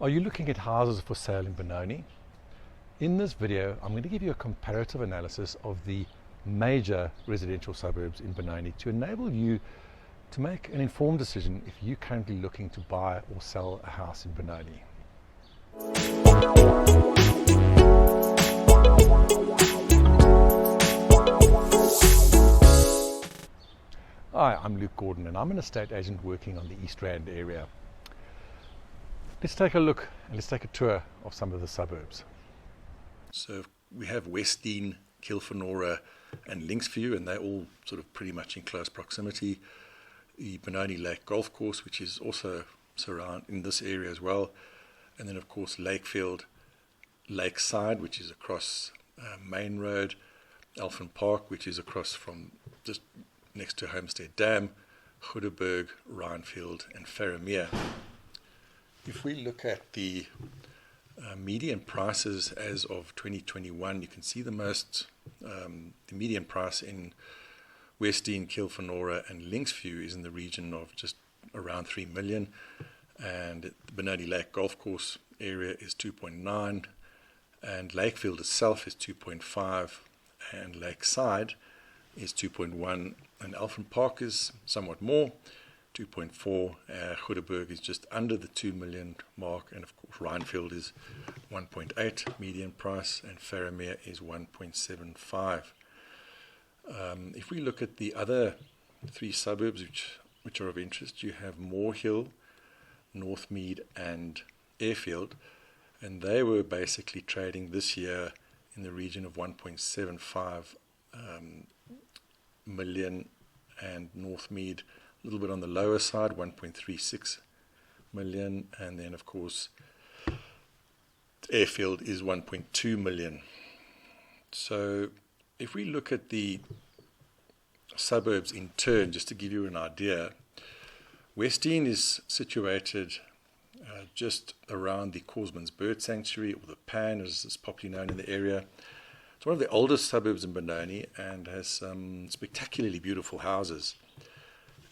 Are you looking at houses for sale in Benoni? In this video, I'm going to give you a comparative analysis of the major residential suburbs in Benoni to enable you to make an informed decision if you're currently looking to buy or sell a house in Benoni. Hi, I'm Luke Gordon and I'm an estate agent working on the East Rand area. Let's take a look and let's take a tour of some of the suburbs. So we have Westdene, Kilfenora and Linksview, and they're all sort of pretty much in close proximity. The Benoni Lake Golf Course, which is also in this area as well. And then of course Lakefield, Lakeside, which is across Main Road, Alphen Park, which is across from just next to Homestead Dam, Goedeburg, Rynfield and Farrarmere. If we look at the median prices as of 2021, you can see the median price in Westdene, Kilfenora and Linksview is in the region of just around 3 million, and the Benoni Lake Golf Course area is 2.9, and Lakefield itself is 2.5, and Lakeside is 2.1, and Alphen Park is somewhat more, 2.4. Goedeburg is just under the 2 million mark, and of course Rynfield is 1.8 median price, and Farrarmere is 1.75. If we look at the other three suburbs which are of interest, you have Morehill, Northmead and Airfield, and they were basically trading this year in the region of 1.75 million, and Northmead a little bit on the lower side, 1.36 million, and then of course Airfield is 1.2 million. So if we look at the suburbs in turn, just to give you an idea, Westdene is situated just around the Causman's Bird Sanctuary, or the Pan as it's popularly known in the area. It's one of the oldest suburbs in Benoni and has some spectacularly beautiful houses.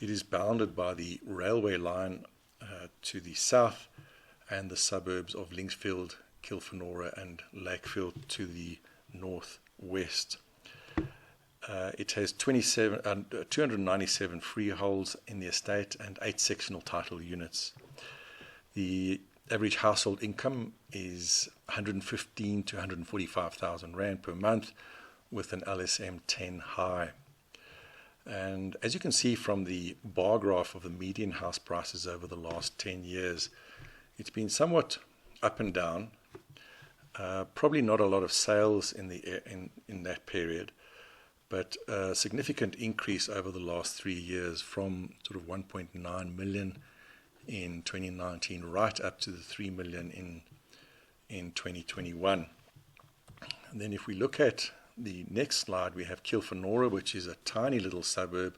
It is bounded by the railway line to the south and the suburbs of Linksview, Kilfenora and Lakefield to the northwest. It has 297 freeholds in the estate and 8 sectional title units. The average household income is 115 to 145,000 Rand per month with an LSM 10 high. And as you can see from the bar graph of the median house prices over the last 10 years, it's been somewhat up and down. Probably not a lot of sales in that period, but a significant increase over the last 3 years from sort of 1.9 million in 2019 right up to the 3 million in 2021. And then if we look at the next slide, we have Kilfenora, which is a tiny little suburb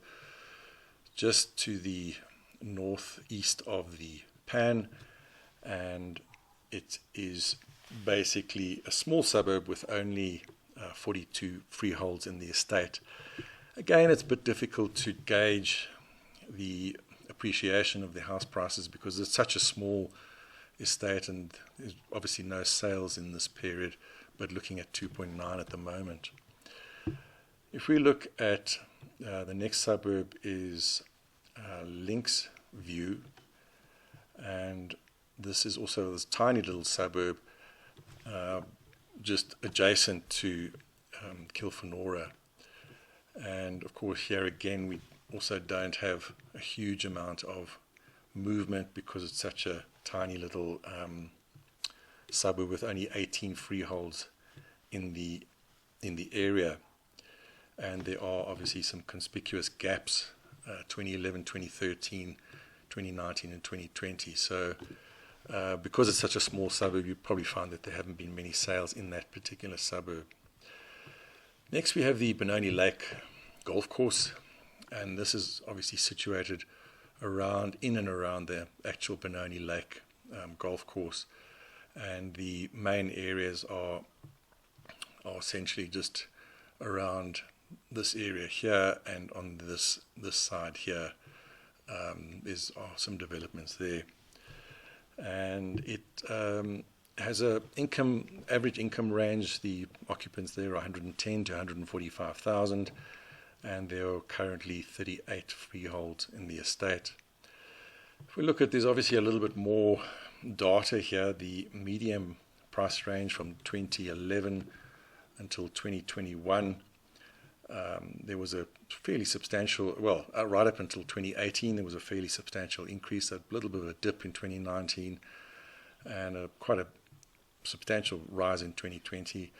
just to the northeast of the Pan, and it is basically a small suburb with only 42 freeholds in the estate. Again, it's a bit difficult to gauge the appreciation of the house prices because it's such a small estate and there's obviously no sales in this period, but looking at 2.9 at the moment. If we look at the next suburb is Linksview, and this is also this tiny little suburb just adjacent to Kilfenora. And of course here again we also don't have a huge amount of movement because it's such a tiny little suburb with only 18 freeholds in the area, and there are obviously some conspicuous gaps, 2011, 2013, 2019 and 2020. So because it's such a small suburb, you probably find that there haven't been many sales in that particular suburb. Next we have the Benoni Lake Golf Course, and this is obviously situated in and around the actual Benoni Lake Golf Course, and the main areas are essentially just around this area here, and on this side here are some developments there. and it has a average income range. The occupants there are 110 to 145,000, and there are currently 38 freeholds in the estate. If we look at, there's obviously a little bit more data here. The median price range from 2011 until 2021, there was a fairly substantial, well, right up until 2018, there was a fairly substantial increase, a little bit of a dip in 2019, and quite a substantial rise in 2020.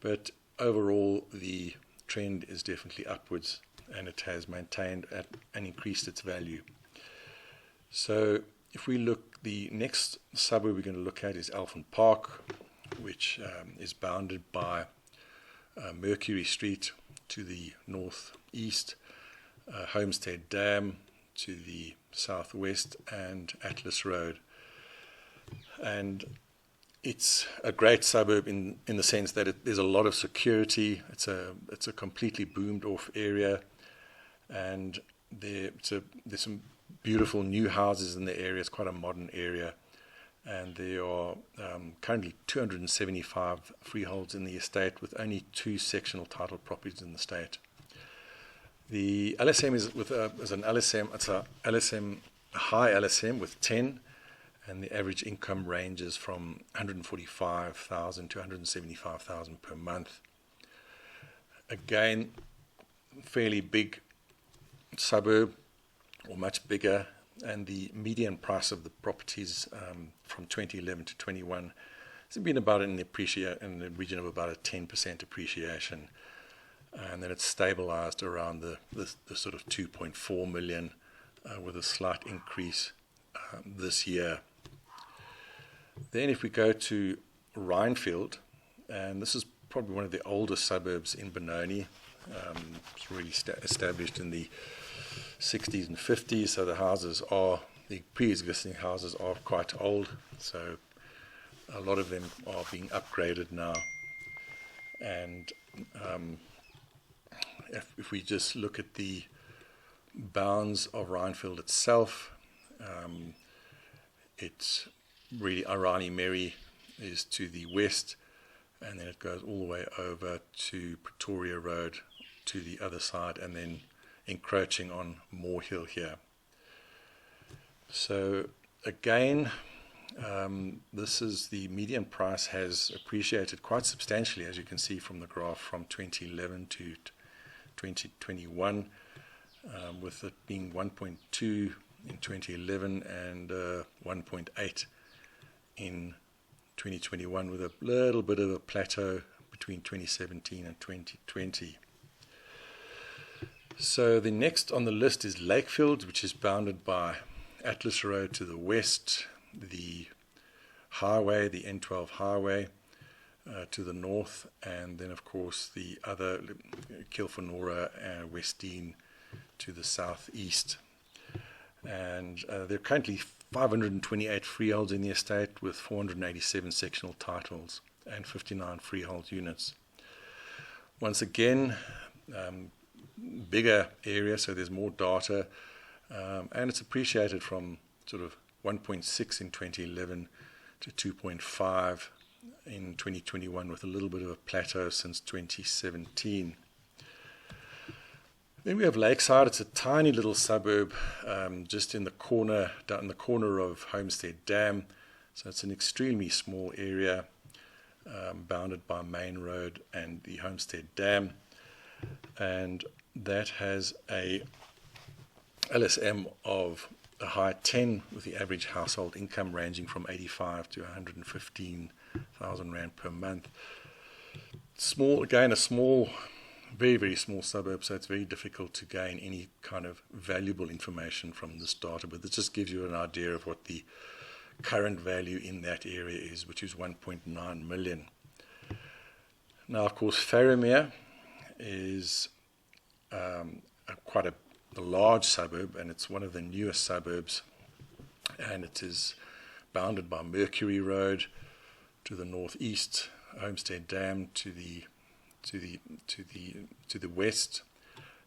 But overall, the trend is definitely upwards, and it has maintained and increased its value. So if we look, the next suburb we're going to look at is Alphen Park, which is bounded by Mercury Street to the northeast, Homestead Dam to the southwest, and Atlas Road. And it's a great suburb in the sense that there's a lot of security. It's a completely boomed off area, and there's some beautiful new houses in the area. It's quite a modern area, and there are currently 275 freeholds in the estate, with only 2 sectional title properties in the state. The LSM is an LSM. It's a LSM, a high LSM with 10, and the average income ranges from 145,000 to 175,000 per month. Again, fairly big suburb, or much bigger, and the median price of the properties from 2011 to 21 has been about in the region of about a 10% appreciation, and then it's stabilized around the sort of 2.4 million, with a slight increase this year. Then if we go to Rynfield, and this is probably one of the oldest suburbs in Benoni. It's really established in the 60s and 50s, so the pre-existing houses are quite old, so a lot of them are being upgraded now. And if we just look at the bounds of Rynfield itself, it's really Irani Mary is to the west, and then it goes all the way over to Pretoria Road to the other side, and then encroaching on Morehill here. So again, this is the median price has appreciated quite substantially, as you can see from the graph, from 2011 to 2021, with it being 1.2 in 2011 and 1.8 in 2021, with a little bit of a plateau between 2017 and 2020. So the next on the list is Lakefield, which is bounded by Atlas Road to the west, the highway, the N12 highway to the north, and then of course the other Kilfenora and Westdene to the southeast. And there are currently 528 freeholds in the estate, with 487 sectional titles and 59 freehold units. Once again, bigger area, so there's more data, and it's appreciated from sort of 1.6 in 2011 to 2.5 in 2021, with a little bit of a plateau since 2017. Then we have Lakeside. It's a tiny little suburb, just in the corner, down in the corner of Homestead Dam. So it's an extremely small area, bounded by Main Road and the Homestead Dam, and that has a LSM of a high 10, with the average household income ranging from 85 to 115,000 rand per month. Small, again, a small, very, very small suburb, so it's very difficult to gain any kind of valuable information from this data, but this just gives you an idea of what the current value in that area is, which is 1.9 million. Now, of course, Farrarmere is quite a large suburb, and it's one of the newest suburbs, and it is bounded by Mercury Road to the northeast, Homestead Dam to the west,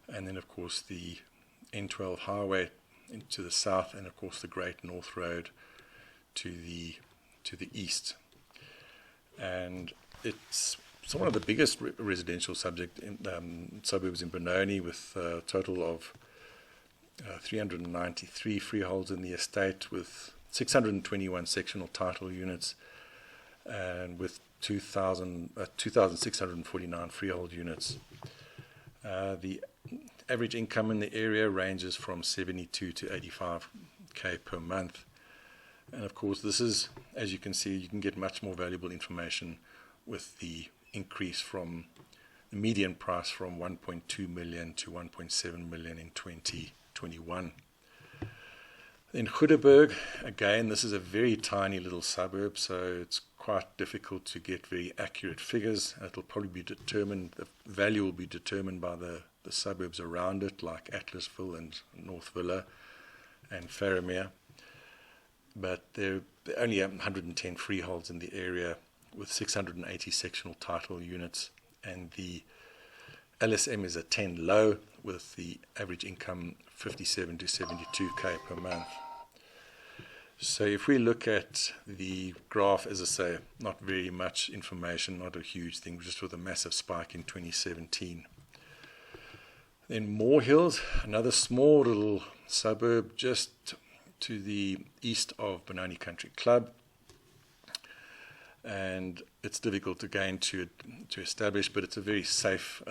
and then of course the N12 highway to the south, and of course the Great North Road to the east, and it's one of the biggest residential suburbs in Benoni, with a total of 393 freeholds in the estate, with 621 sectional title units, and with 2,649 freehold units. The average income in the area ranges from 72 to 85k per month. And of course, this is, as you can see, you can get much more valuable information with the increase from the median price from 1.2 million to 1.7 million in 2021. In Goedeburg, again, this is a very tiny little suburb, so it's quite difficult to get very accurate figures. It'll probably be determined, the value will be determined by the suburbs around it, like Atlasville and North Villa and Farrarmere. But there are only 110 freeholds in the area, with 680 sectional title units, and the LSM is a 10 low, with the average income 57 to 72k per month. So if we look at the graph, as I say, not very much information, not a huge thing, just with a massive spike in 2017. Then Morehill, another small little suburb just to the east of Benoni Country Club, and it's difficult again to establish, but it's a very safe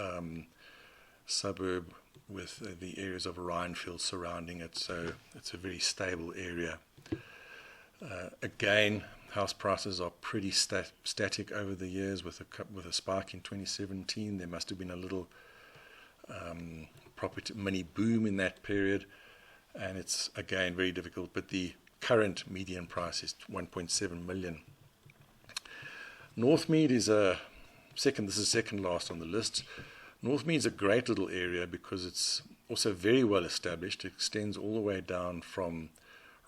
suburb with the areas of Rynfield surrounding it, so it's a very stable area. Again, house prices are pretty static over the years, with a spike in 2017. There must have been a little property mini boom in that period, and it's again very difficult, but the current median price is 1.7 million. Northmead is second last on the list. Northmead's a great little area because it's also very well established. It extends all the way down from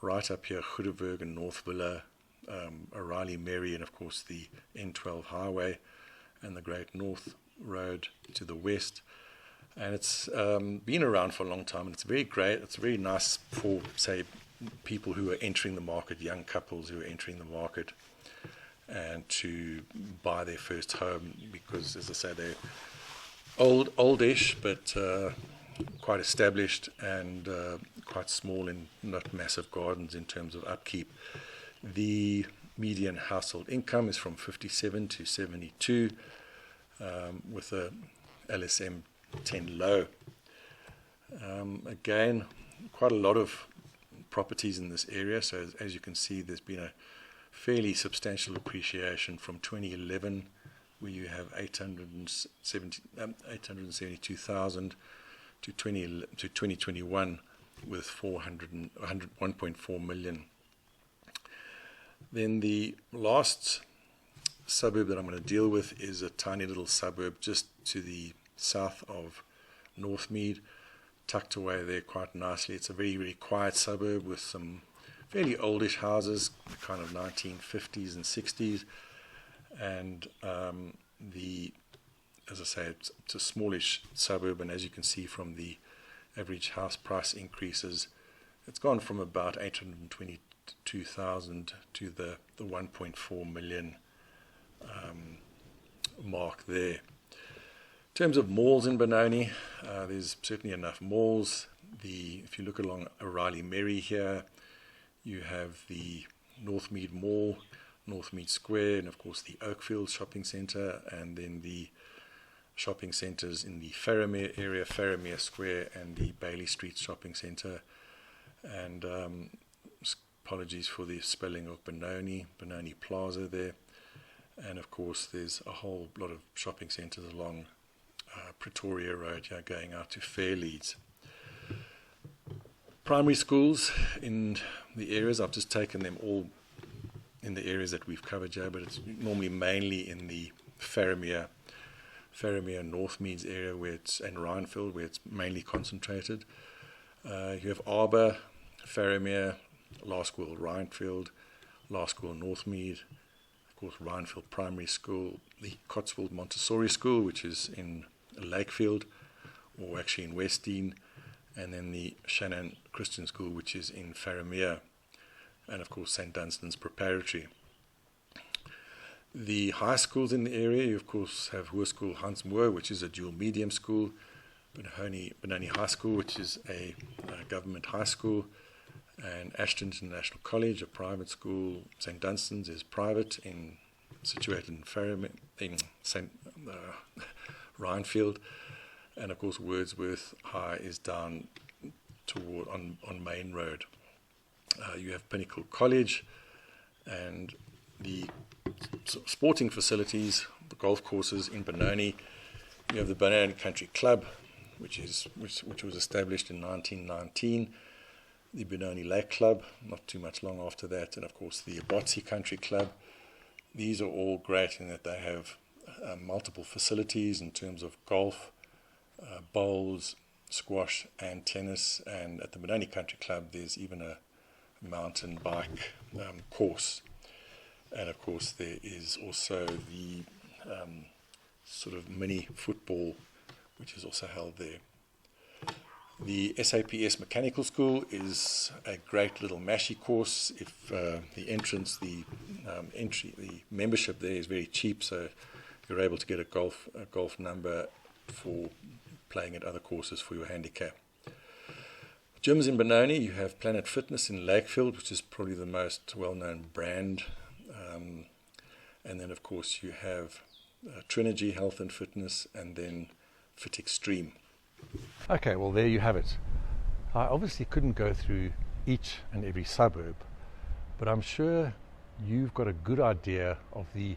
right up here, Goedeburg and North Villa, Farrarmere, and of course the N12 highway and the Great North Road to the west. And it's been around for a long time, and it's very great. It's very nice for, say, people who are entering the market, young couples who are entering the market, and to buy their first home, because, as I say, they're oldish, but quite established, and quite small and not massive gardens in terms of upkeep. The median household income is from 57 to 72, with a LSM 10 low. Again, quite a lot of properties in this area, so as you can see, there's been a fairly substantial appreciation from 2011, where you have 872,000 to 2021 with 1.4 million. Then the last suburb that I'm going to deal with is a tiny little suburb just to the south of Northmead, tucked away there quite nicely. It's a very, very quiet suburb with some fairly oldish houses, kind of 1950s and 60s, and as I say, it's a smallish suburb, and as you can see from the average house price increases, it's gone from about 822,000 to the 1.4 million mark there. In terms of malls in Benoni, there's certainly enough malls. If you look along Farrarmere here, you have the Northmead Mall, Northmead Square, and of course the Airfield shopping centre, and then the shopping centres in the Farrarmere area, Farrarmere Square and the Bailey Street shopping centre. And apologies for the spelling of Benoni Plaza there. And of course there's a whole lot of shopping centres along Pretoria Road here going out to Fairleads. Primary schools in the areas, I've just taken them all in the areas that we've covered here, but it's normally mainly in the Farrarmere Northmeads area and Rynfield, where it's mainly concentrated. You have Arbor, Farrarmere, Law School Rynfield, Law School Northmead, of course Rynfield Primary School, the Cotswold Montessori School, which is in Lakefield, or actually in Westdene, and then the Shannon Christian School, which is in Farrarmere. and of course St Dunstan's Preparatory. The high schools in the area, you of course have Hoërskool Hans Moore, which is a dual medium school, Benoni High School, which is a government high school, and Ashton International College, a private school. St Dunstan's is private, situated in Farrarmere, in St Rynfield, and of course Wordsworth High is down on Main Road. You have Pinnacle College, and the sporting facilities, the golf courses in Benoni. You have the Benoni Country Club, which was established in 1919. The Benoni Lake Club, not too much long after that, and of course the Abotsi Country Club. These are all great in that they have multiple facilities in terms of golf, bowls, squash and tennis, and at the Benoni Country Club there's even a mountain bike course. And of course there is also the sort of mini football, which is also held there. The SAPS Mechanical School is a great little MASHI course. If the membership there is very cheap, so you're able to get a golf number for playing at other courses for your handicap. Gyms in Benoni, you have Planet Fitness in Lakefield, which is probably the most well-known brand. And then of course you have Trinergy Health and Fitness, and then Fit Extreme. Okay, well there you have it. I obviously couldn't go through each and every suburb, but I'm sure you've got a good idea of the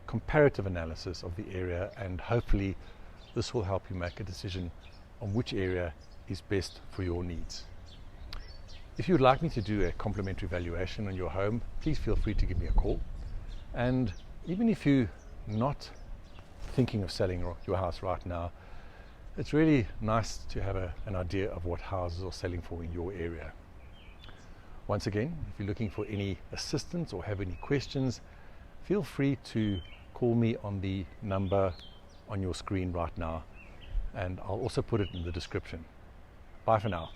comparative analysis of the area, and hopefully this will help you make a decision on which area is best for your needs. If you would like me to do a complimentary valuation on your home, please feel free to give me a call. And even if you're not thinking of selling your house right now, it's really nice to have an idea of what houses are selling for in your area. Once again, if you're looking for any assistance or have any questions, feel free to call me on the number on your screen right now, and I'll also put it in the description. Bye for now.